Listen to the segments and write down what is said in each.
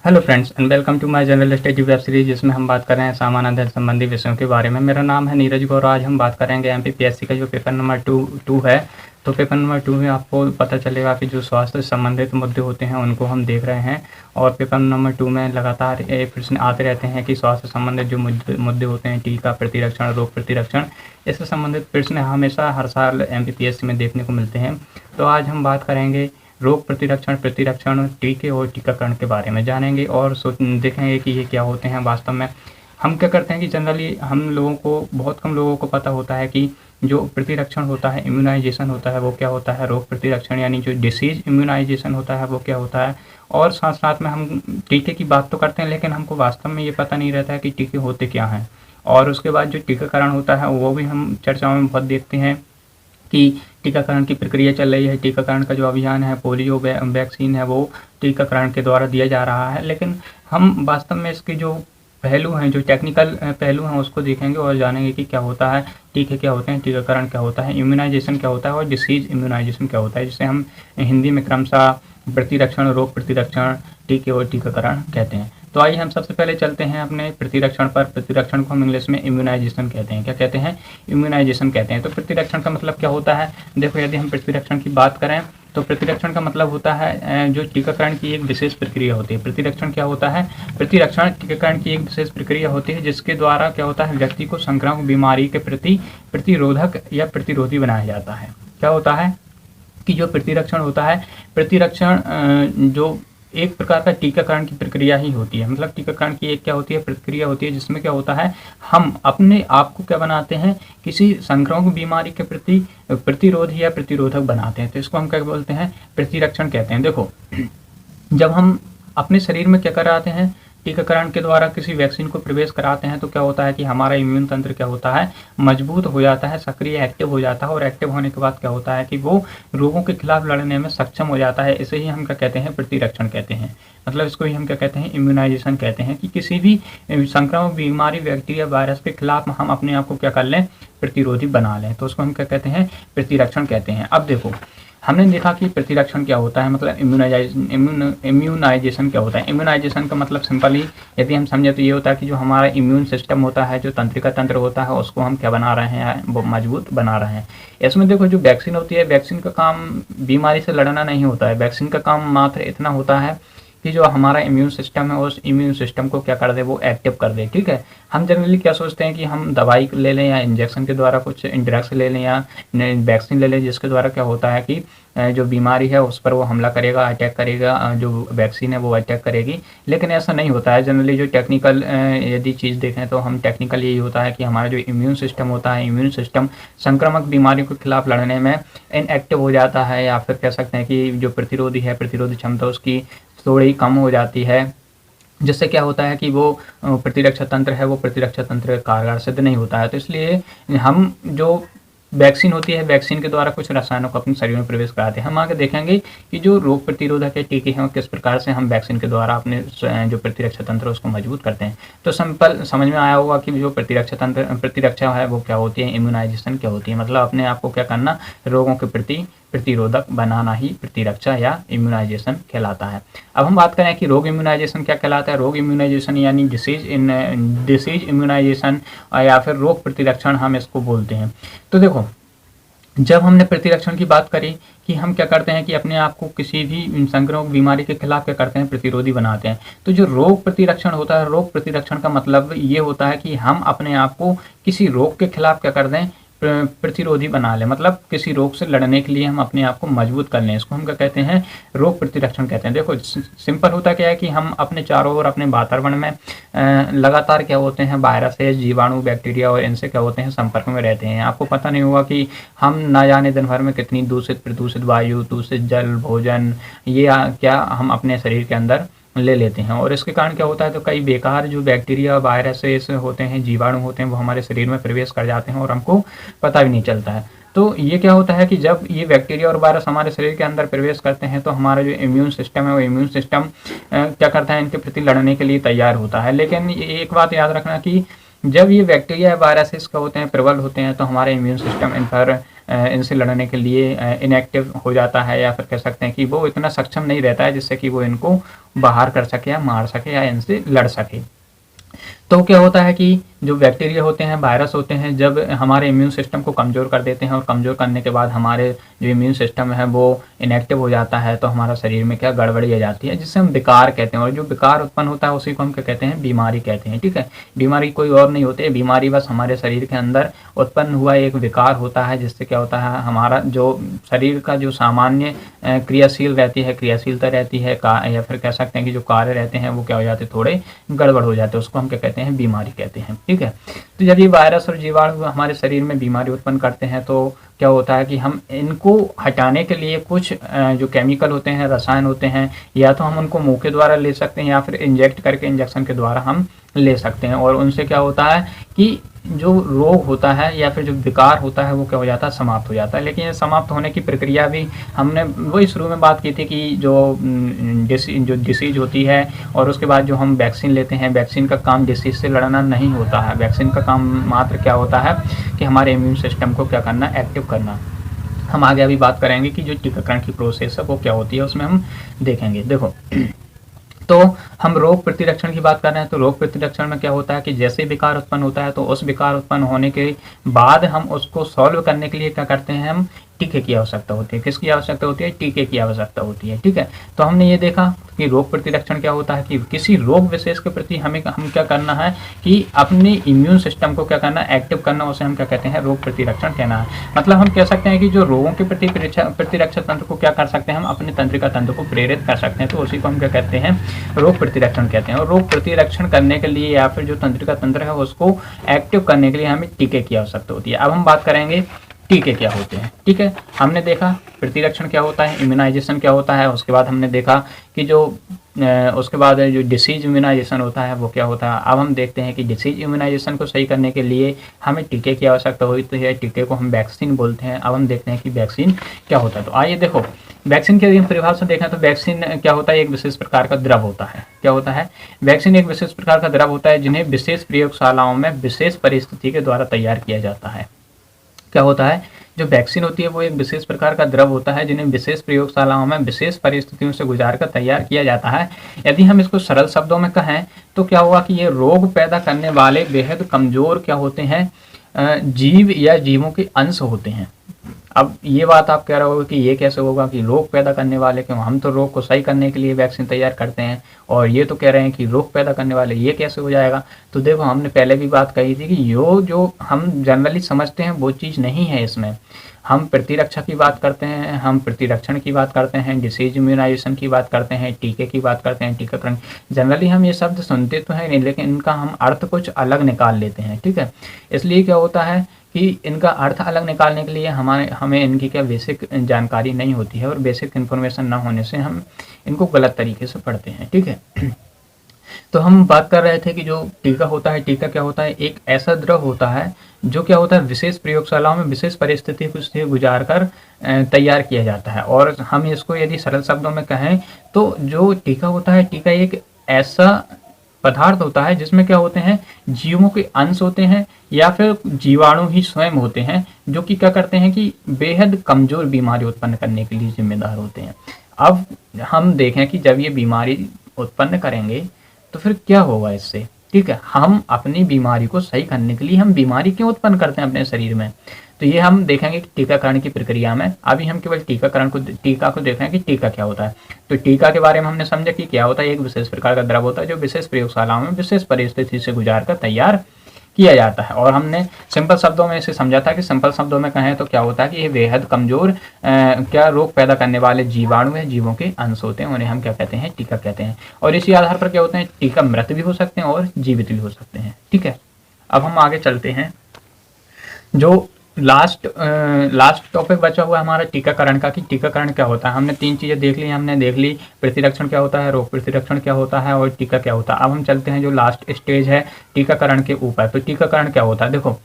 Hello friends and welcome to my general study web series जिसमें हम बात कर रहे हैं सामान्य अध्ययन संबंधी विषयों के बारे में। मेरा नाम है नीरज गौर। आज हम बात करेंगे एमपीपीएससी का जो पेपर नंबर टू है। तो पेपर नंबर 2 में आपको पता चलेगा कि जो स्वास्थ्य से संबंधित मुद्दे होते हैं उनको हम देख रहे हैं। और पेपर नंबर 2 में लगातार प्रश्न आते रहते हैं कि स्वास्थ्य से संबंधित जो मुद्दे होते हैं, टीका प्रतिरक्षण, रोग प्रतिरक्षण, इससे संबंधित प्रश्न हमेशा हर साल एमपीपीएससी में देखने को मिलते हैं। तो आज हम बात करेंगे रोग प्रतिरक्षण, प्रतिरक्षण, टीके और टीकाकरण के बारे में जानेंगे और देखेंगे कि ये क्या होते हैं वास्तव में। हम क्या करते हैं कि जनरली हम लोगों को, बहुत कम लोगों को पता होता है कि जो प्रतिरक्षण होता है, इम्यूनाइजेशन होता है, वो क्या होता है। रोग प्रतिरक्षण यानी जो डिसीज इम्यूनाइजेशन होता है वो क्या होता है। और साथ साथ में हम टीके की बात तो करते हैं, लेकिन हमको वास्तव में ये पता नहीं रहता है कि टीके होते क्या हैं। और उसके बाद जो टीकाकरण होता है वो भी हम चर्चाओं में बहुत देखते हैं कि टीकाकरण की प्रक्रिया चल रही है। टीकाकरण का जो अभियान है, पोलियो वैक्सीन है, वो टीकाकरण के द्वारा दिया जा रहा है। लेकिन हम वास्तव में इसके जो पहलू हैं, जो टेक्निकल पहलू हैं, उसको देखेंगे और जानेंगे कि क्या होता है, टीके क्या होते हैं, टीकाकरण क्या होता है, इम्यूनाइजेशन क्या होता है और डिसीज इम्यूनाइजेशन क्या होता है, जिसे हम हिंदी में क्रमशः प्रतिरक्षण, रोग प्रतिरक्षण, टीके और टीकाकरण कहते हैं। तो आइए हम सबसे पहले चलते हैं अपने प्रतिरक्षण पर। प्रतिरक्षण को हम इंग्लिश में इम्यूनाइजेशन कहते हैं। क्या कहते हैं? इम्यूनाइजेशन कहते हैं। तो प्रतिरक्षण का मतलब क्या होता है? देखो, यदि हम प्रतिरक्षण की बात करें तो प्रतिरक्षण का मतलब होता है जो टीकाकरण की एक विशेष प्रक्रिया होती है। प्रतिरक्षण क्या होता है? प्रतिरक्षण टीकाकरण की एक विशेष प्रक्रिया होती है जिसके द्वारा क्या होता है, व्यक्ति को संक्रामक बीमारी के प्रति प्रतिरोधक या प्रतिरोधी बनाया जाता है। क्या होता है कि जो प्रतिरक्षण होता है, प्रतिरक्षण जो एक प्रकार का टीकाकरण की प्रक्रिया ही होती है। मतलब टीकाकरण की एक क्या होती है, प्रक्रिया होती है जिसमें क्या होता है, हम अपने आप को क्या बनाते हैं, किसी संक्रामक बीमारी के प्रति प्रतिरोधी या प्रतिरोधक बनाते हैं। तो इसको हम क्या बोलते हैं? प्रतिरक्षण कहते हैं। देखो, जब हम अपने शरीर में क्या कराते हैं, टीकाकरण के द्वारा किसी वैक्सीन को प्रवेश कराते हैं, तो क्या होता है कि हमारा इम्यून तंत्र क्या होता है, मजबूत हो जाता है, सक्रिय एक्टिव हो जाता है। और एक्टिव होने के बाद क्या होता है कि वो रोगों के खिलाफ लड़ने में सक्षम हो जाता है। इसे ही हम क्या कहते हैं, प्रतिरक्षण कहते हैं। मतलब इसको ही हम क्या कहते हैं, इम्यूनाइजेशन कहते हैं कि किसी भी संक्रामक बीमारी, बैक्टीरिया, वायरस के खिलाफ हम अपने आप को क्या कर लें, प्रतिरोधी बना लें। तो उसको हम क्या कहते हैं, प्रतिरक्षण कहते हैं। अब देखो, हमने देखा कि प्रतिरक्षण क्या होता है, मतलब इम्यूनाइजेशन क्या होता है। इम्यूनाइजेशन का मतलब सिंपल ही यदि हम समझे तो ये होता है कि जो हमारा इम्यून सिस्टम होता है, जो तंत्रिका तंत्र होता है, उसको हम क्या बना रहे हैं, वो मजबूत बना रहे हैं। इसमें देखो, जो वैक्सीन होती है, वैक्सीन का काम बीमारी से लड़ना नहीं होता है। वैक्सीन का काम मात्र इतना होता है कि जो हमारा इम्यून सिस्टम है उस इम्यून सिस्टम को क्या कर दे, वो एक्टिव कर दे। ठीक है। हम जनरली क्या सोचते हैं कि हम दवाई ले लें या इंजेक्शन के द्वारा कुछ ड्रग्स ले लें या वैक्सीन ले लें, जिसके द्वारा क्या होता है कि जो बीमारी है उस पर वो हमला करेगा, अटैक करेगा, जो वैक्सीन है वो अटैक करेगी। लेकिन ऐसा नहीं होता है। जनरली जो टेक्निकल यदि चीज़ देखें तो हम टेक्निकल यही होता है कि हमारा जो इम्यून सिस्टम होता है, इम्यून सिस्टम संक्रामक बीमारियों के खिलाफ लड़ने में इनएक्टिव हो जाता है, या फिर कह सकते हैं कि जो प्रतिरोधी है, प्रतिरोधी क्षमता उसकी थोड़ी कम हो जाती है, जिससे क्या होता है कि वो प्रतिरक्षा तंत्र है, वो प्रतिरक्षा तंत्र कारगर सिद्ध नहीं होता है। तो इसलिए हम जो वैक्सीन होती है, वैक्सीन के द्वारा कुछ रसायनों को अपने शरीर में प्रवेश कराते हैं। हम आगे देखेंगे कि जो रोग प्रतिरोधक है, टीके हैं, किस प्रकार से हम वैक्सीन के द्वारा अपने जो प्रतिरक्षा तंत्र है उसको मजबूत करते हैं। तो सिंपल समझ में आया होगा कि जो प्रतिरक्षा तंत्र, प्रतिरक्षा है वो क्या होती है, इम्यूनाइजेशन क्या होती है। मतलब अपने आप को क्या करना, रोगों के प्रति प्रतिरोधक बनाना ही प्रतिरक्षा या इम्यूनाइजेशन कहलाता है। अब हम बात करें कि रोग इम्यूनाइजेशन क्या कहलाता है। रोग इम्यूनाइजेशन यानी डिसीज इम्यूनाइजेशन या फिर रोग प्रतिरक्षण हम इसको बोलते हैं। तो देखो, जब हमने प्रतिरक्षण की बात करी कि हम क्या करते हैं कि अपने आप को किसी भी संक्रामक बीमारी के खिलाफ क्या करते हैं, प्रतिरोधी बनाते हैं। तो जो रोग प्रतिरक्षण होता है, रोग प्रतिरक्षण का मतलब ये होता है कि हम अपने आप को किसी रोग के खिलाफ क्या कर दें, प्रतिरोधी बना लें। मतलब किसी रोग से लड़ने के लिए हम अपने आप को मजबूत कर लें। इसको हम क्या कहते हैं, रोग प्रतिरक्षण कहते हैं। देखो, सिंपल होता क्या है कि हम अपने चारों ओर अपने वातावरण में लगातार क्या होते हैं, वायरस, जीवाणु, बैक्टीरिया और इनसे क्या होते हैं, संपर्क में रहते हैं। आपको पता नहीं होगा कि हम ना जाने दिन भर में कितनी दूषित, प्रदूषित वायु, दूषित जल, भोजन, ये क्या हम अपने शरीर के अंदर ले लेते हैं। और इसके कारण क्या होता है, तो कई बेकार जो बैक्टीरिया, वायरस होते हैं, जीवाणु होते हैं, वो हमारे शरीर में प्रवेश कर जाते हैं और हमको पता भी नहीं चलता है। तो ये क्या होता है कि जब ये बैक्टीरिया और वायरस हमारे शरीर के अंदर प्रवेश करते हैं तो हमारा जो इम्यून सिस्टम है, वो इम्यून सिस्टम क्या करता है, इनके प्रति लड़ने के लिए तैयार होता है। लेकिन एक बात याद रखना कि जब ये बैक्टीरिया, वायरसेस का होते हैं, प्रबल होते हैं, तो हमारे इम्यून सिस्टम इन पर इनसे लड़ने के लिए इनएक्टिव हो जाता है, या फिर कह सकते हैं कि वो इतना सक्षम नहीं रहता है जिससे कि वो इनको बाहर कर सके या मार सके या इनसे लड़ सके। तो क्या होता है कि जो बैक्टीरिया होते हैं, वायरस होते हैं, जब हमारे इम्यून सिस्टम को कमज़ोर कर देते हैं और कमज़ोर करने के बाद हमारे जो इम्यून सिस्टम है वो इनएक्टिव हो जाता है, तो हमारा शरीर में क्या गड़बड़ी आ जाती है, जिससे हम विकार कहते हैं। और जो विकार उत्पन्न होता है उसी को हम क्या कहते हैं, बीमारी कहते हैं। ठीक है, बीमारी कोई और नहीं होती है, बीमारी बस हमारे शरीर के अंदर उत्पन्न हुआ एक विकार होता है, जिससे क्या होता है, हमारा जो शरीर का जो सामान्य क्रियाशील रहती है, क्रियाशीलता रहती है, या फिर कह सकते हैं कि जो कार्य रहते हैं वो क्या हो जाते हैं, थोड़े गड़बड़ हो जाते हैं, उसको हम क्या कहते हैं, बीमारी कहते हैं। ठीक है, तो जब ये वायरस और जीवाणु हमारे शरीर में बीमारी उत्पन्न करते हैं तो क्या होता है कि हम इनको हटाने के लिए कुछ जो केमिकल होते हैं, रसायन होते हैं, या तो हम उनको मुंह के द्वारा ले सकते हैं या फिर इंजेक्ट करके, इंजेक्शन के द्वारा हम ले सकते हैं। और उनसे क्या होता है कि जो रोग होता है या फिर जो विकार होता है वो क्या हो जाता है, समाप्त हो जाता है। लेकिन ये समाप्त होने की प्रक्रिया भी हमने वही शुरू में बात की थी कि जो डिसीज होती है और उसके बाद जो हम वैक्सीन लेते हैं, वैक्सीन का काम डिसीज से लड़ना नहीं होता है। वैक्सीन का काम मात्र क्या होता है कि हमारे इम्यून सिस्टम को क्या करना, एक्टिव करना। हम आगे अभी बात करेंगे कि जो टीकाकरण की प्रोसेस है वो क्या होती है, उसमें हम देखेंगे। देखो, तो हम रोग प्रतिरक्षण की बात कर रहे हैं, तो रोग प्रतिरक्षण में क्या होता है कि जैसे विकार उत्पन्न होता है तो उस विकार उत्पन्न होने के बाद हम उसको सॉल्व करने के लिए क्या करते हैं, हम टीके की आवश्यकता होती है। किसकी आवश्यकता होती है, टीके की आवश्यकता होती है। ठीक है, तो हमने ये देखा कि रोग प्रतिरक्षण क्या होता है कि किसी रोग विशेष के प्रति हम क्या करना है कि अपने इम्यून सिस्टम को क्या करना, एक्टिव करना, उसे हम क्या कहते हैं, रोग प्रतिरक्षण कहना है। मतलब हम कह सकते हैं कि जो रोगों के प्रति प्रतिरक्षक तंत्र को क्या कर सकते हैं, हम अपने तंत्रिका तंत्र को प्रेरित कर सकते हैं, तो उसी को हम क्या कहते हैं, रोग प्रतिरक्षण कहते हैं। और रोग प्रतिरक्षण करने के लिए या फिर जो तंत्रिका तंत्र है उसको एक्टिव करने के लिए हमें टीके की आवश्यकता होती है। अब हम बात करेंगे टीके क्या होते हैं। ठीक है, हमने देखा प्रतिरक्षण क्या होता है, इम्यूनाइजेशन क्या होता है, उसके बाद हमने देखा कि जो उसके बाद जो डिसीज इम्यूनाइजेशन होता है वो क्या होता है। अब हम देखते हैं कि डिसीज इम्यूनाइजेशन को सही करने के लिए हमें टीके की आवश्यकता होती है। टीके को हम वैक्सीन बोलते हैं। अब हम देखते हैं कि वैक्सीन क्या होता है। तो आइए देखो, वैक्सीन की यदि परिभाषा देखें तो वैक्सीन क्या होता है, एक विशेष प्रकार का द्रव होता है। क्या होता है, वैक्सीन एक विशेष प्रकार का द्रव होता है जिन्हें विशेष प्रयोगशालाओं में विशेष परिस्थिति के द्वारा तैयार किया जाता है। क्या होता है, जो वैक्सीन होती है वो एक विशेष प्रकार का द्रव होता है जिन्हें विशेष प्रयोगशालाओं में विशेष परिस्थितियों से गुजार कर तैयार किया जाता है। यदि हम इसको सरल शब्दों में कहें तो क्या हुआ कि ये रोग पैदा करने वाले बेहद कमजोर क्या होते हैं, जीव या जीवों के अंश होते हैं। अब ये बात आप कह रहे होगे कि ये कैसे होगा कि रोग पैदा करने वाले, क्यों, हम तो रोग को सही करने के लिए वैक्सीन तैयार करते हैं और ये तो कह रहे हैं कि रोग पैदा करने वाले, ये कैसे हो जाएगा। तो देखो, हमने पहले भी बात कही थी कि जो हम जनरली समझते हैं वो चीज़ नहीं है इसमें। हम प्रतिरक्षा की बात करते हैं, हम प्रतिरक्षण की बात करते हैं, डिसीज इम्यूनाइजेशन की बात करते हैं, टीके की बात करते हैं, टीकाकरण। जनरली हम ये शब्द सुनते तो हैं नहीं, लेकिन इनका हम अर्थ कुछ अलग निकाल लेते हैं। ठीक है, इसलिए क्या होता है कि इनका अर्थ अलग निकालने के लिए हमें इनकी क्या बेसिक जानकारी नहीं होती है, और बेसिक इन्फॉर्मेशन ना होने से हम इनको गलत तरीके से पढ़ते हैं। ठीक है, तो हम बात कर रहे थे कि जो टीका होता है, टीका क्या होता है, एक ऐसा द्रव होता है जो क्या होता है, विशेष प्रयोगशालाओं में विशेष परिस्थिति से गुजार कर तैयार किया जाता है। और हम इसको यदि सरल शब्दों में कहें तो जो टीका होता है, टीका एक ऐसा पदार्थ होता है जिसमें क्या होते हैं, जीवों के अंश होते हैं या फिर जीवाणु ही स्वयं होते हैं, जो कि क्या करते हैं कि बेहद कमजोर बीमारी उत्पन्न करने के लिए जिम्मेदार होते हैं। अब हम देखें कि जब ये बीमारी उत्पन्न करेंगे तो फिर क्या होगा इससे। ठीक है, हम अपनी बीमारी को सही करने के लिए हम बीमारी क्यों उत्पन्न करते हैं अपने शरीर में, तो ये हम देखेंगे कि टीकाकरण की प्रक्रिया में। अभी हम केवल टीका को देखें कि टीका क्या होता है। तो टीका के बारे में हमने समझा कि क्या होता है, एक विशेष प्रकार का द्रव होता है जो विशेष प्रयोगशालाओं में विशेष परिस्थिति से गुजार कर तैयार किया जाता है। और हमने सिंपल शब्दों में इसे समझा था कि सिंपल शब्दों में कहें तो क्या होता है कि ये बेहद कमजोर क्या रोग पैदा करने वाले जीवाणु है, जीवों के अंश होते हैं, उन्हें हम क्या कहते हैं, टीका कहते हैं। और इसी आधार पर क्या होते हैं, टीका मृत भी हो सकते हैं और जीवित भी हो सकते हैं। ठीक है, अब हम आगे चलते हैं। जो लास्ट टॉपिक बचा हुआ है हमारा टीकाकरण का, कि टीकाकरण क्या होता है। हमने तीन चीज़ें देख ली, हमने देख ली प्रतिरक्षण क्या होता है, रोग प्रतिरक्षण क्या होता है और टीका क्या होता है। अब हम चलते हैं जो लास्ट स्टेज है टीकाकरण के ऊपर। तो टीकाकरण क्या होता है, देखो,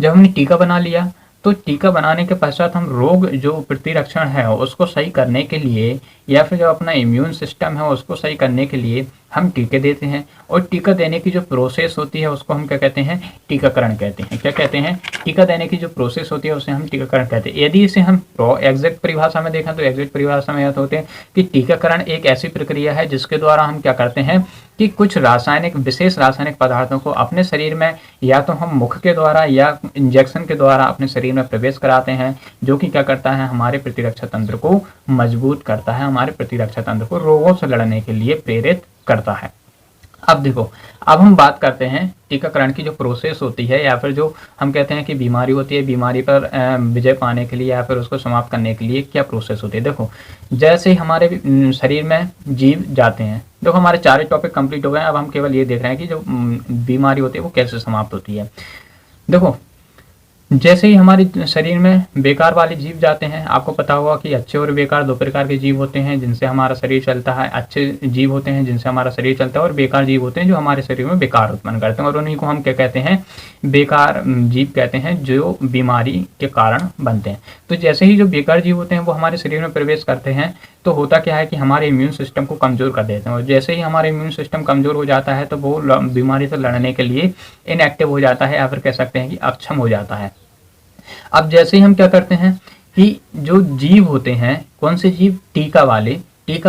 जब हमने टीका बना लिया तो टीका बनाने के पश्चात हम रोग जो प्रतिरक्षण है उसको सही करने के लिए या फिर जो अपना इम्यून सिस्टम है उसको सही करने के लिए हम टीके देते हैं, और टीका देने की जो प्रोसेस होती है उसको हम क्या कहते हैं, टीकाकरण कहते हैं। क्या कहते हैं, टीका देने की जो प्रोसेस होती है उसे हम टीकाकरण कहते हैं। यदि इसे हम एग्जैक्ट परिभाषा में देखें तो एग्जैक्ट परिभाषा में यह होते हैं कि टीकाकरण एक ऐसी प्रक्रिया है जिसके द्वारा हम क्या करते हैं कि कुछ विशेष रासायनिक पदार्थों को अपने शरीर में या तो हम मुख के द्वारा या इंजेक्शन के द्वारा अपने शरीर में प्रवेश कराते हैं, जो कि क्या करता है, हमारे प्रतिरक्षा तंत्र को मजबूत करता है, हमारे प्रतिरक्षा तंत्र को रोगों से लड़ने के लिए प्रेरित करता है। अब देखो, अब हम बात करते हैं टीकाकरण की जो प्रोसेस होती है या फिर जो हम कहते हैं कि बीमारी होती है, बीमारी पर विजय पाने के लिए या फिर उसको समाप्त करने के लिए क्या प्रोसेस होती है। देखो, जैसे ही हमारे शरीर में जीव जाते हैं, देखो हमारे 4 टॉपिक कंप्लीट हो गए। अब हम केवल ये देख रहे हैं कि जो बीमारी होती है वो कैसे समाप्त होती है। देखो, जैसे ही हमारे शरीर में बेकार वाले जीव जाते हैं, आपको पता होगा कि अच्छे और बेकार 2 प्रकार के जीव होते हैं जिनसे हमारा शरीर चलता है। अच्छे जीव होते हैं जिनसे हमारा शरीर चलता है, और बेकार जीव होते हैं जो हमारे शरीर में बेकार उत्पन्न करते हैं, और उन्हीं को हम क्या कहते हैं, बेकार जीव कहते हैं, जो बीमारी के कारण बनते हैं। तो जैसे ही जो बेकार जीव होते हैं वो हमारे शरीर में प्रवेश करते हैं तो होता क्या है कि हमारे इम्यून सिस्टम को कमज़ोर कर देते हैं, और जैसे ही हमारे इम्यून सिस्टम कमज़ोर हो जाता है तो वो बीमारी से लड़ने के लिए इनएक्टिव हो जाता है, या फिर कह सकते हैं कि अक्षम हो जाता है। अब जैसे ही हम क्या करते हैं कि जो जीव होते हैं, कौन से जीव, टीका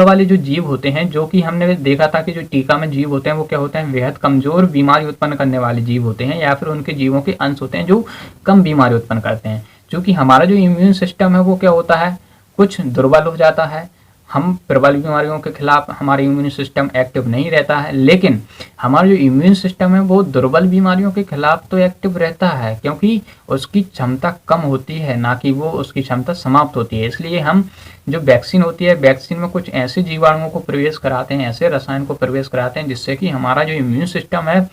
वाले जो जीव होते हैं, जो कि हमने देखा था कि जो टीका में जीव होते हैं वो क्या होते हैं, बेहद कमजोर बीमारी उत्पन्न करने वाले जीव होते हैं, या फिर उनके जीवों के अंश होते हैं जो कम बीमारी उत्पन्न करते हैं। क्योंकि हमारा जो इम्यून सिस्टम है वो क्या होता है, कुछ दुर्बल हो जाता है। हम प्रबल बीमारियों के खिलाफ हमारा इम्यून सिस्टम एक्टिव नहीं रहता है, लेकिन हमारा जो इम्यून सिस्टम है वो दुर्बल बीमारियों के खिलाफ तो एक्टिव रहता है, क्योंकि उसकी क्षमता कम होती है, ना कि वो उसकी क्षमता समाप्त होती है। इसलिए हम जो वैक्सीन होती है, वैक्सीन में कुछ ऐसे जीवाणुओं को प्रवेश कराते हैं, ऐसे रसायन को प्रवेश कराते हैं जिससे कि हमारा जो इम्यून सिस्टम है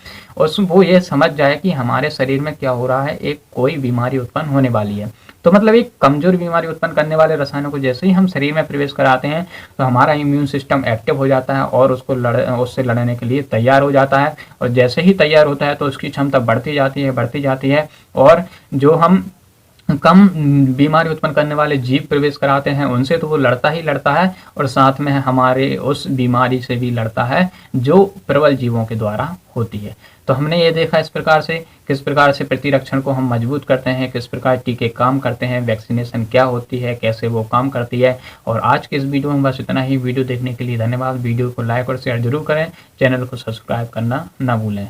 वो ये समझ जाए कि हमारे शरीर में क्या हो रहा है, एक कोई बीमारी उत्पन्न होने वाली है। तो मतलब एक कमजोर बीमारी उत्पन्न करने वाले रसायनों को जैसे ही हम शरीर में प्रवेश कराते हैं तो हमारा इम्यून सिस्टम एक्टिव हो जाता है और उससे लड़ने के लिए तैयार हो जाता है, और जैसे ही तैयार होता है तो उसकी क्षमता बढ़ती जाती है, और जो हम कम बीमारी उत्पन्न करने वाले जीव प्रवेश कराते हैं उनसे तो वो लड़ता ही लड़ता है, और साथ में हमारे उस बीमारी से भी लड़ता है जो प्रबल जीवों के द्वारा होती है। तो हमने ये देखा इस प्रकार से किस प्रकार से प्रतिरक्षण को हम मजबूत करते हैं, किस प्रकार टीके काम करते हैं, वैक्सीनेशन क्या होती है, कैसे वो काम करती है। और आज के इस वीडियो में बस इतना ही। वीडियो देखने के लिए धन्यवाद। वीडियो को लाइक और शेयर जरूर करें, चैनल को सब्सक्राइब करना ना भूलें।